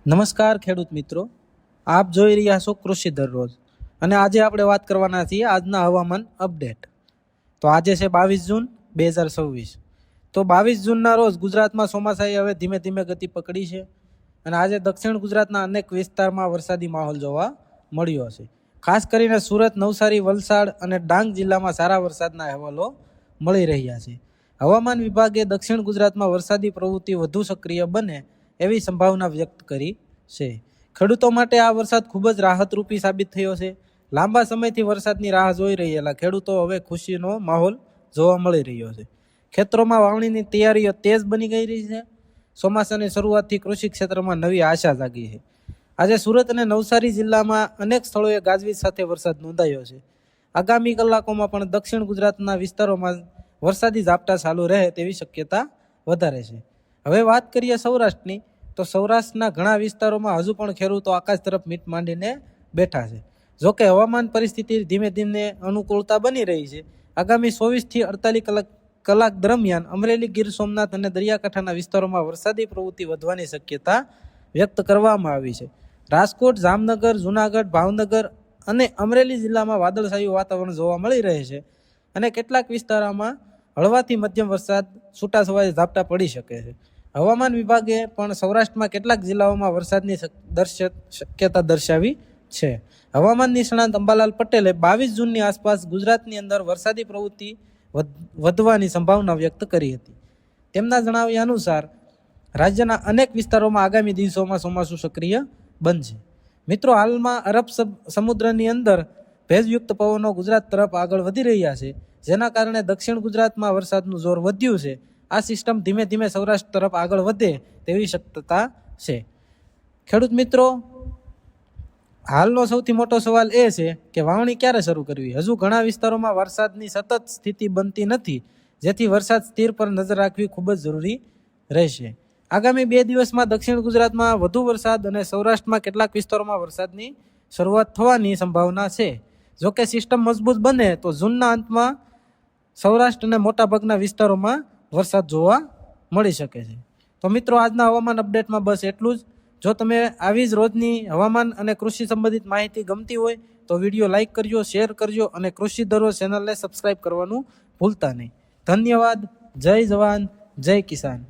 નમસ્કાર ખેડૂત મિત્રો, આપ જોઈ રહ્યા છો કૃષિ દરરોજ અને આજે આપણે વાત કરવાના છીએ આજના હવામાન અપડેટ. તો આજે છે 22 જૂન 2026. તો 22 જૂનના રોજ ગુજરાતમાં ચોમાસાએ હવે ધીમે ધીમે ગતિ પકડી છે અને આજે દક્ષિણ ગુજરાતના અનેક વિસ્તારમાં વરસાદી માહોલ જોવા મળ્યો છે. ખાસ કરીને સુરત, નવસારી, વલસાડ અને ડાંગ જિલ્લામાં સારા વરસાદના અહેવાલો મળી રહ્યા છે. હવામાન વિભાગે દક્ષિણ ગુજરાતમાં વરસાદી પ્રવૃત્તિ વધુ સક્રિય બને એવી સંભાવના વ્યક્ત કરી છે. ખેડૂતો માટે આ વરસાદ ખૂબ જ રાહતરૂપી સાબિત થયો છે. લાંબા સમયથી વરસાદની રાહ જોઈ રહેલા ખેડૂતો હવે ખુશીનો માહોલ જોવા મળી રહ્યો છે. ખેતરોમાં વાવણીની તૈયારીઓ તેજ બની ગઈ રહી છે. ચોમાસાની શરૂઆતથી કૃષિ ક્ષેત્રમાં નવી આશા જાગી છે. આજે સુરત અને નવસારી જિલ્લામાં અનેક સ્થળોએ ગાજવીજ સાથે વરસાદ નોંધાયો છે. આગામી કલાકોમાં પણ દક્ષિણ ગુજરાતના વિસ્તારોમાં વરસાદી ઝાપટા ચાલુ રહે તેવી શક્યતા વધારે છે. હવે વાત કરીએ સૌરાષ્ટ્રની, તો સૌરાષ્ટ્રના ઘણા વિસ્તારોમાં હજુ પણ ખેડૂતો આકાશ તરફ મીટ માંડીને બેઠા છે. જોકે હવામાન પરિસ્થિતિ ધીમે ધીમે અનુકૂળતા બની રહી છે. આગામી 24 થી 48 કલાક દરમિયાન અમરેલી, ગીર સોમનાથ અને દરિયાકાંઠાના વિસ્તારોમાં વરસાદી પ્રવૃત્તિ વધવાની શક્યતા વ્યક્ત કરવામાં આવી છે. રાજકોટ, જામનગર, જૂનાગઢ, ભાવનગર અને અમરેલી જિલ્લામાં વાદળછાયું વાતાવરણ જોવા મળી રહે છે અને કેટલાક વિસ્તારોમાં હળવાથી મધ્યમ વરસાદ, છૂટાછવાયા ઝાપટા પડી શકે છે. હવામાન વિભાગે પણ સૌરાષ્ટ્રમાં કેટલાક જિલ્લાઓમાં વરસાદની શક્યતા દર્શાવી છે. હવામાન નિષ્ણાંત અંબાલાલ પટેલે 22 જૂનની આસપાસ ગુજરાતની અંદર વરસાદી પ્રવૃત્તિ વધવાની સંભાવના વ્યક્ત કરી હતી. તેમના જણાવ્યા અનુસાર રાજ્યના અનેક વિસ્તારોમાં આગામી દિવસોમાં ચોમાસું સક્રિય બનશે. મિત્રો, હાલમાં અરબ સમુદ્રની અંદર ભેજયુક્ત પવનો ગુજરાત તરફ આગળ વધી રહ્યા છે, જેના કારણે દક્ષિણ ગુજરાતમાં વરસાદનું જોર વધ્યું છે. આ સિસ્ટમ ધીમે ધીમે સૌરાષ્ટ્ર તરફ આગળ વધે તેવી શક્યતા છે. ખેડૂત મિત્રો, હાલનો સૌથી મોટો સવાલ એ છે કે વાવણી ક્યારે શરૂ કરવી. હજુ ઘણા વિસ્તારોમાં વરસાદની સતત સ્થિતિ બનતી નથી, જેથી વરસાદ સ્થિર પર નજર રાખવી ખૂબ જ જરૂરી રહેશે. આગામી 2 દિવસમાં દક્ષિણ ગુજરાતમાં વધુ વરસાદ અને સૌરાષ્ટ્રમાં કેટલાક વિસ્તારોમાં વરસાદની શરૂઆત થવાની સંભાવના છે. જોકે સિસ્ટમ મજબૂત બને તો જૂનના અંતમાં સૌરાષ્ટ્ર અને મોટાભાગના વિસ્તારોમાં વરસાદ જોવા મળી શકે છે. તો મિત્રો, આજના હવામાન અપડેટમાં બસ એટલું જ. જો તમે આવી જ રોજની હવામાન અને કૃષિ સંબંધિત માહિતી ગમતી હોય તો વિડીયો લાઇક કરજો, શેર કરજો અને કૃષિ દરરોજ ચેનલને સબસ્ક્રાઇબ કરવાનું ભૂલતા નહીં. ધન્યવાદ. જય જવાન, જય કિસાન.